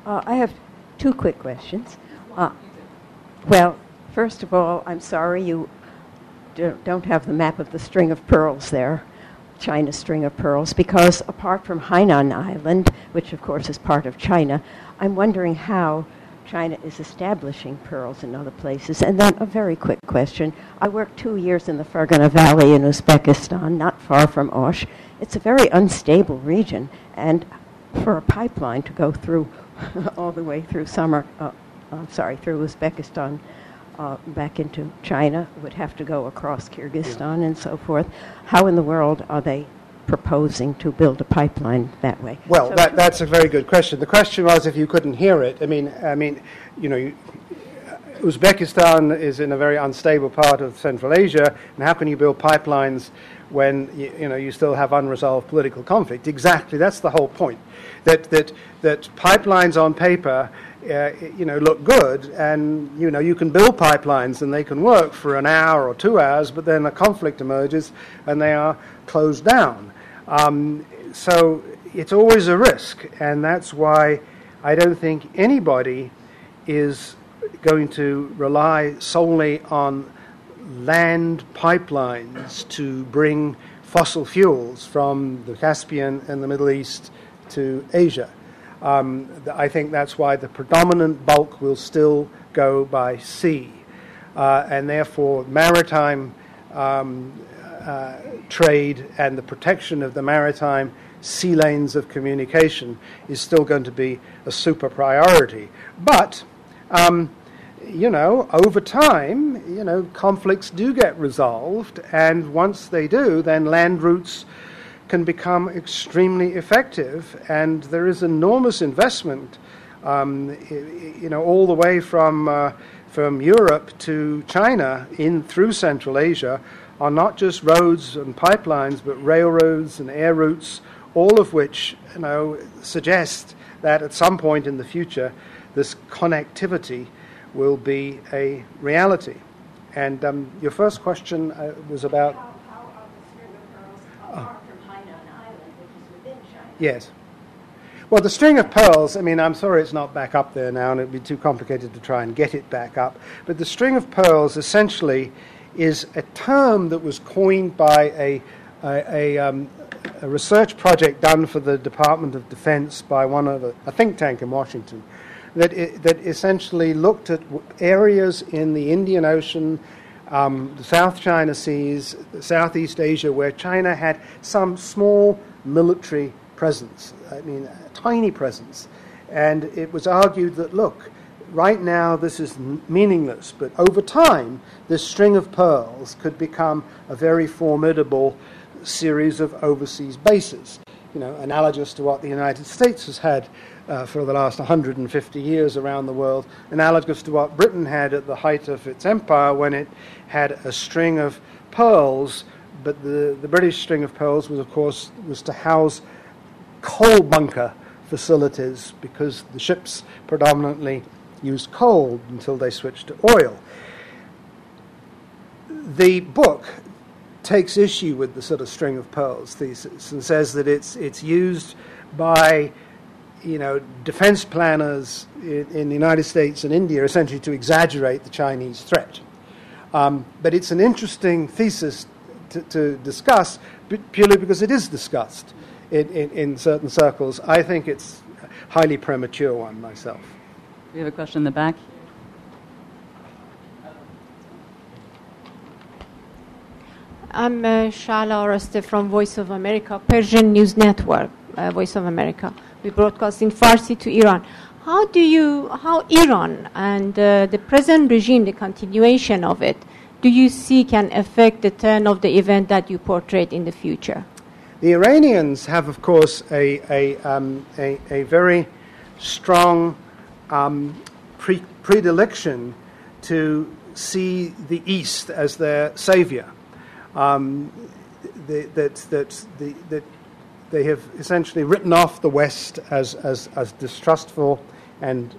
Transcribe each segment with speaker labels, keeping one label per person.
Speaker 1: I have two quick questions. Well, first of all, I'm sorry you don't have the map of the string of pearls there, China's string of pearls, because apart from Hainan Island, which of course is part of China, I'm wondering how China is establishing pearls in other places. And then a very quick question. I worked 2 years in the Fergana Valley in Uzbekistan, not far from Osh. It's a very unstable region, and for a pipeline to go through all the way through through Uzbekistan back into China, would have to go across Kyrgyzstan and so forth. How in the world are they proposing to build a pipeline that way?
Speaker 2: Well, that's a very good question. The question was if you couldn't hear it. I mean, Uzbekistan is in a very unstable part of Central Asia, and how can you build pipelines when you still have unresolved political conflict? Exactly, that's the whole point. That pipelines on paper, look good, and you can build pipelines and they can work for an hour or 2 hours, but then a conflict emerges and they are closed down. So it's always a risk, and that's why I don't think anybody is going to rely solely on land pipelines to bring fossil fuels from the Caspian and the Middle East to Asia. I think that's why the predominant bulk will still go by sea, and therefore maritime trade and the protection of the maritime sea lanes of communication is still going to be a super priority. But over time, conflicts do get resolved, and once they do, then land routes can become extremely effective, and there is enormous investment, all the way from Europe to China through Central Asia, on not just roads and pipelines, but railroads and air routes, all of which suggest that at some point in the future, this connectivity will be a reality. And your first question was about...
Speaker 1: How are the string of pearls apart from Hainan Island, which is within China?
Speaker 2: Yes. Well, the string of pearls, I'm sorry it's not back up there now, and it would be too complicated to try and get it back up, but the string of pearls essentially is a term that was coined by a research project done for the Department of Defense by a think tank in Washington, that essentially looked at areas in the Indian Ocean, the South China Seas, Southeast Asia, where China had some small military presence, a tiny presence. And it was argued that, look, right now this is meaningless, but over time this string of pearls could become a very formidable series of overseas bases, analogous to what the United States has had for the last 150 years around the world, analogous to what Britain had at the height of its empire when it had a string of pearls, but the British string of pearls was to house coal bunker facilities, because the ships predominantly used coal until they switched to oil. The book takes issue with the sort of string of pearls thesis and says that it's used by defense planners in the United States and India essentially to exaggerate the Chinese threat. But it's an interesting thesis to discuss, purely because it is discussed in certain circles. I think it's a highly premature one myself.
Speaker 3: We have a question in the back.
Speaker 4: I'm Shala Araste from Voice of America, Persian News Network, Voice of America. We broadcast in Farsi to Iran. How Iran and the present regime, the continuation of it, do you see can affect the turn of the event that you portrayed in the future?
Speaker 2: The Iranians have, of course, a very strong predilection to see the East as their savior. They have essentially written off the West as distrustful and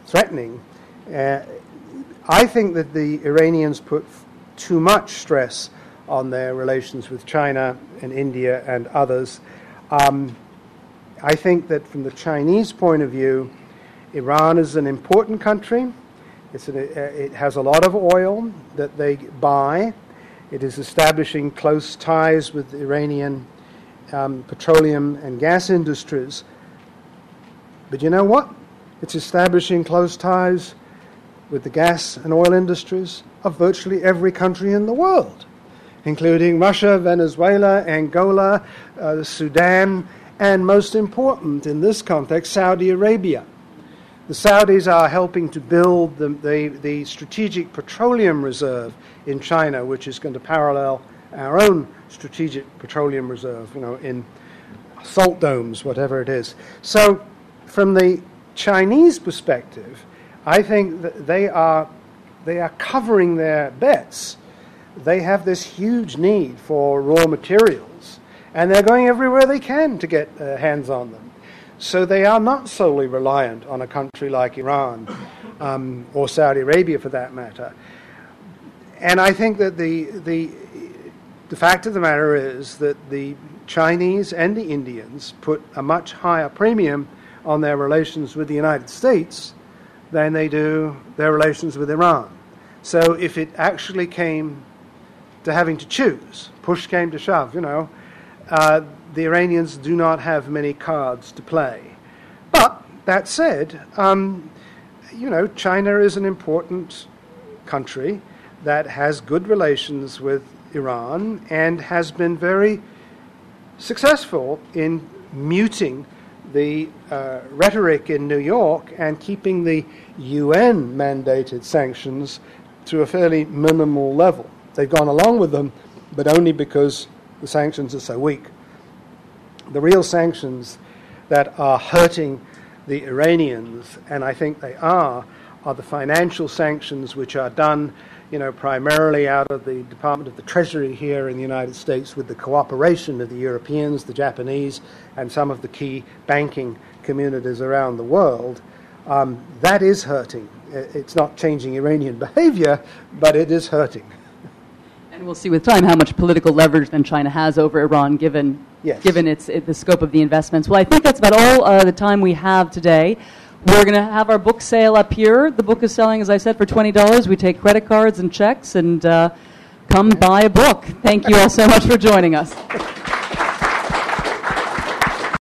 Speaker 2: threatening. I think that the Iranians put too much stress on their relations with China and India and others, I think that from the Chinese point of view, Iran is an important country. It has a lot of oil that they buy. It is establishing close ties with the Iranian petroleum and gas industries. But you know what? It's establishing close ties with the gas and oil industries of virtually every country in the world, including Russia, Venezuela, Angola, Sudan, and most important in this context, Saudi Arabia. The Saudis are helping to build the strategic petroleum reserve in China, which is going to parallel our own strategic petroleum reserve, in salt domes, whatever it is. So from the Chinese perspective, I think that they are covering their bets. They have this huge need for raw materials, and they're going everywhere they can to get their hands on them. So they are not solely reliant on a country like Iran or Saudi Arabia, for that matter. And I think that the fact of the matter is that the Chinese and the Indians put a much higher premium on their relations with the United States than they do their relations with Iran. So if it actually came to having to choose, push came to shove, the Iranians do not have many cards to play. But that said, China is an important country that has good relations with Iran and has been very successful in muting the rhetoric in New York and keeping the UN-mandated sanctions to a fairly minimal level. They've gone along with them, but only because the sanctions are so weak. The real sanctions that are hurting the Iranians, and I think they are the financial sanctions which are done, primarily out of the Department of the Treasury here in the United States with the cooperation of the Europeans, the Japanese, and some of the key banking communities around the world. That is hurting. It's not changing Iranian behavior, but it is hurting.
Speaker 3: And we'll see with time how much political leverage then China has over Iran, given the scope of the investments. Well, I think that's about all the time we have today. We're going to have our book sale up here. The book is selling, as I said, for $20. We take credit cards and checks, and come buy a book. Thank you all so much for joining us.